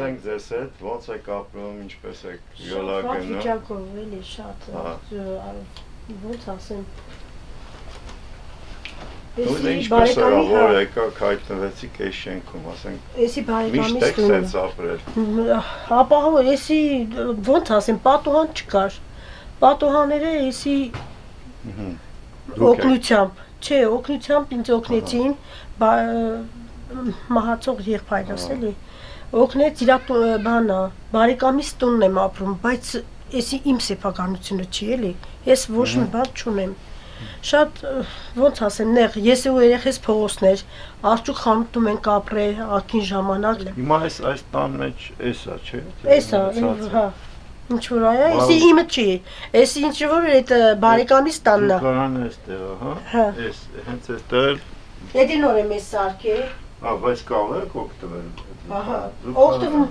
ենք ձեզ հետ, ոնց եք ապրում, ինչպես եք յոլա Շատ գնում։ վիճակով էլի շատ ոնց ասեմ։ Դու ինչպես որ եկաք հայտնվեցիք այս շենքում, ասենք։ Էսի բարեկամից Միշտ եք սենց ապրել։ Ապահով, էսի ոնց ասեմ, պատուհան չկար։ Պատուհանները էսի օգնությամբ, չէ, օգնությամբ ինձ օգնեցին մահացող եղբայրս էլի։ Օգնեց իր բանա, բարեկամից տունն եմ ապրում, բայց էսի իմ սեփականությունը չի էլի։ Ես ոչ մի բան չունեմ։ Շատ ոնց ասեմ, նեղ, ես ու երեխես փողոցներ, արդյոք խանութում ենք ապրել, ակին ժամանակ։ Հիմա այս տան մեջ էսա, չէ։ Էսա, հա։ Ինչ որ այա, էսի իմը չի։ Էսի ինչ որ այդ բարեկամից տանն է։ Դուքանն է ստեղը, հա։ Էս հենց այստեղ։ Եթե նոր եմ էս սարքել։ Հա, բայց կարող եք օգտվել։ Ահա, օգտվում։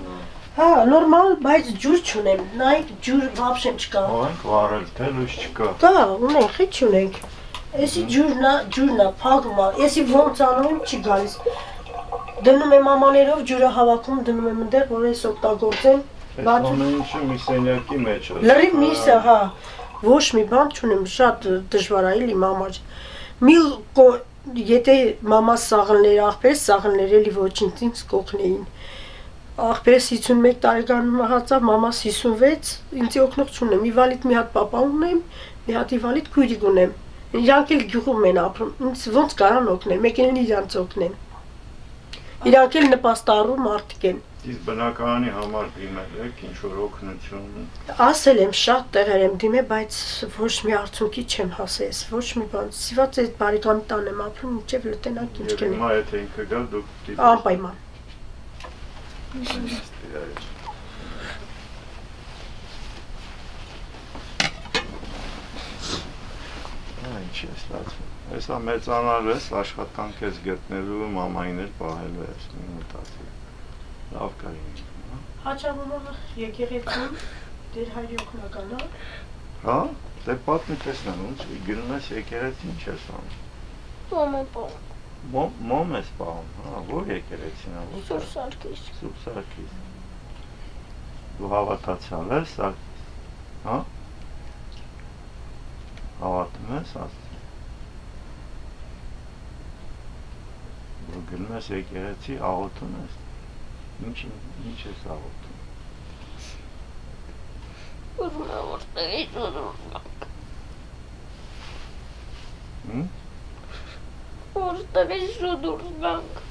Հա, նորմալ, բայց ջուր չունեմ, նայեք ջուր вообще չկա։ Ենք վարել, թե լույս չկա։ Կա, ունենք, խիչ ունենք։ Էսի ջուրնա, փակում է, էսի ոնց անում չի գալիս։ Դնում եմ ամաներով ջուրը հավաքում, դնում եմ այնտեղ, որ ես օգտագործեմ։ Բայց ինչը մի սենյակի մեջ է։ Լրիվ միսը, հա, ոչ մի բան չունեմ, շատ դժվար է էլի մամար։ Եթե մամաս սաղլներ, աղբերս սաղլներ էլի ոչինչ ինձ կօգնեին։ Աղբերս 51 տարեկան մահացավ, մամաս 56, ինձ օգնող չունեմ, իվալիդ մի հատ պապա ունեմ, մի հատ իվալիդ քույրիկ ունեմ։ Իրանք էլ գյուղում են ապրում, ինձ ոնց կարան օգնել, մեկին իրանց օգնեն։ Իրանք էլ նպաստառու մարդիկ են։ Իսկ բնակարանի համար դիմել եք, ինչ որ օգնություն։ Ասել եմ, շատ տեղեր եմ դիմել, բայց ոչ մի արդյունքի չեմ հասել, ոչ մի բան։ Սիված այդ բարեկամի տան եմ ապրում, մինչև լտենակ ինչ կլինի։ Հիմա եթե ինքը գա, դուք անպայման։ Ինչ է ստացվում։ Հեսա մեծանալ ես, աշխատանք ես գտնելու, մամային էլ պահելու ես, մի մտածի։ Լավ կարին։ Հաչավումով եկեղեցում, դեր հայրի օգնական է։ Հա, դե պատմի տեսնեմ, ոնց գնում ես եկեղեցի, ինչ ես անում։ Մոմ եմ պահում։ Մոմ ես պահում, հա, որ եկեղեցին է, որ։ Սուրբ Սարգիս։ Սուրբ Սարգիս։ Դու հավատացյալ ես, հա։ Հավատում ես, Աստծո։ Որ գնում ես եկեղեցի, աղոթում ես։ Ինչ ես աղոթում։ Ուզում եմ որ տեղից դուրս գանք։ Որ տեղից դուրս գանք։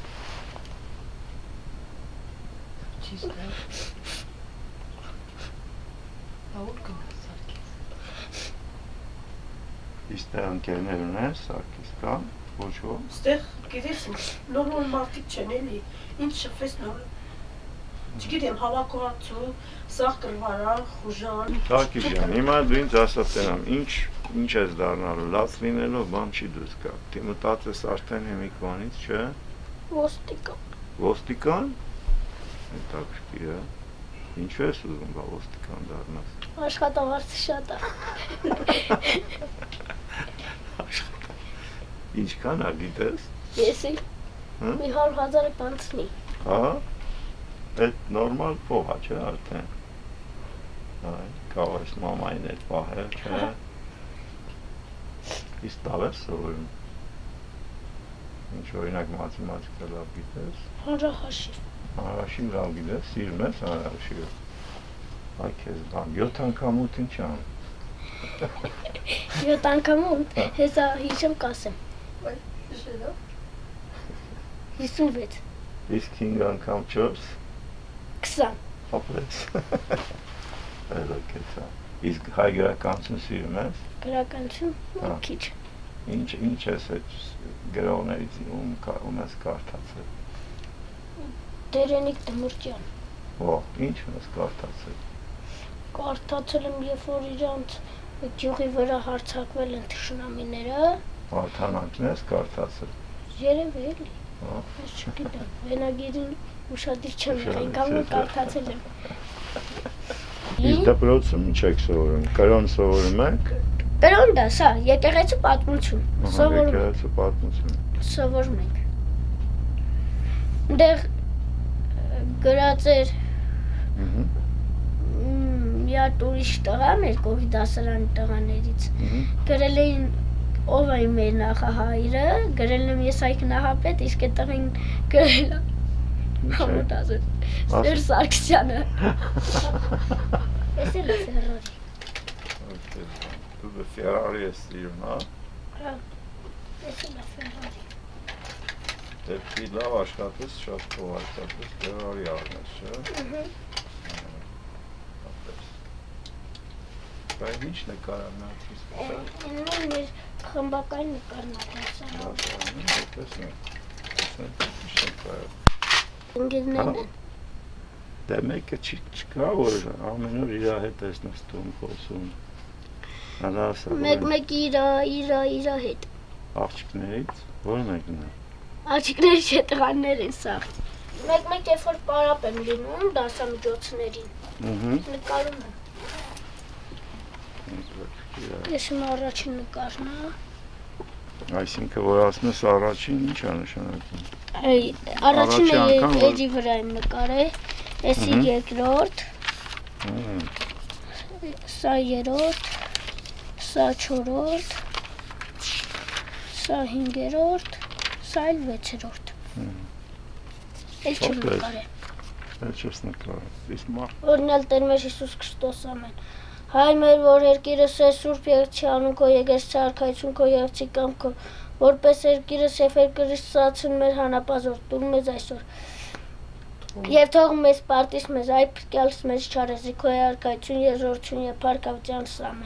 Իստեղ ընկերներ ունես, Սարգիս կան, ոչ որ։ Ստեղ գիտես նորմալ մարդիկ չեն էլի, ինչ շփվես նոր։ Չգիտեմ, հավաքողացու, սաղ կրվարան, խուժան։ Սարգիս ջան, հիմա դու ինձ ասած եմ, ինչ ես դառնալու, լավ լինելով բան չի դուրս գա։ Դու մտածես արդեն հիմիկ բանից, չէ՞։ Ոստիկան։ Ոստիկան։ Հետաքրքիր է։ Ինչու ես ուզում բա ոստիկան դառնաս։ Աշխատավարձը շատ է։ Ինչքան է գիտես։ Ես էլ մի 100,000 կանցնի։ Հա։ Այդ նորմալ փող է, չէ՞ արդեն։ Այ, կարող ես մամային այդ պահել, չէ՞։ Իսկ լավ ես սովորում։ Ինչ օրինակ մաթեմատիկա լավ գիտես։ Հանրահաշիվ։ Հանրահաշիվ լավ գիտես, սիրում ես հանրահաշիվը։ Այ քեզ բան 7 անգամ 8 ինչ անում։ 7 անգամ 8, հեսա հիշեմ կասեմ։ 56։ Իսկ 5 անգամ 4 20։ ապրես։ Այլո կեցա։ Իսկ հայ գրականություն սիրում ես։ Գրականություն քիչ։ Ինչ ես այդ գրողներից ում ես կարդացել։ Դերենիկ Դմրճյան։ Ո, ինչ ես կարդացել։ Կարդացել եմ, երբ որ իրանց գյուղի վրա հարձակվել են թշնամիները։ Հաղթանակն ես կարդացել։ Երևի էլի։ Ես չգիտեմ, վենագիրին ուշադիր չեմ եղել, ինքան կարդացել եմ։ Իսկ դպրոցում ինչ եք սովորում, կրոն սովորում եք։ Կրոն դա, սա, եկեղեցու պատմություն, սովորում ենք։ Եկեղեցու պատմություն։ Սովորում ենք։ Դեղ գրած էր հատ ուրիշ տղա մեր կողի դասարանի տղաներից գրել էին ով է մեր նախահայրը, գրել եմ ես Այգնահապետ, իսկ այդ տղին գրել է Համոդազը, Սեր Սարգսյանը։ Ես էլ է Ֆերարի։ Դու Ֆերարի ես սիրում, հա։ Ես էլ է Ֆերարի։ Դեպի լավ աշխատես, շատ կողարկատես, Ֆերարի առնես, չէ՞։ Բայց ինչ նկարան նացիս։ Իննու մեր խմբակային նկարն է դասա։ Ընկերներն Դե մեկը չկա, որ ամեն օր իր հետ ես նստում, խոսում։ Մեկ իր հետ։ Աղջիկներից, որ մեկն է։ Աղջիկների չէ, տղաներ են սա։ Մեկ երբ որ պարապ եմ լինում դասամիջոցներին։ Նկարում եմ։ Ես իմ առաջին նկարն է։ Այսինքն որ ասում ես առաջին ինչ է նշանակում։ Առաջինը էջի վրա եմ նկարել, էսի երկրորդ, սա երրորդ, սա չորրորդ, սա հինգերորդ, սա էլ վեցերորդ։ Էլ չեմ նկարել։ Էլ չես նկարել։ Օրհն էլ Տեր մեր Հիսուս Քրիստոս ամեն։ Հայր մեր, որ երկիրս է սուրբ եղջի անուն քո եկես ցարքայություն քո եղջի կամքո, որպես երկիրս եւ երկրից ծածուն մեր հանապազոր տուր մեզ այսօր։ Եվ թող մեզ պարտիս մեզ այ փրկյալս մեզ չարեզի քո երկայություն եզորություն եւ փառքավճանս ամեն։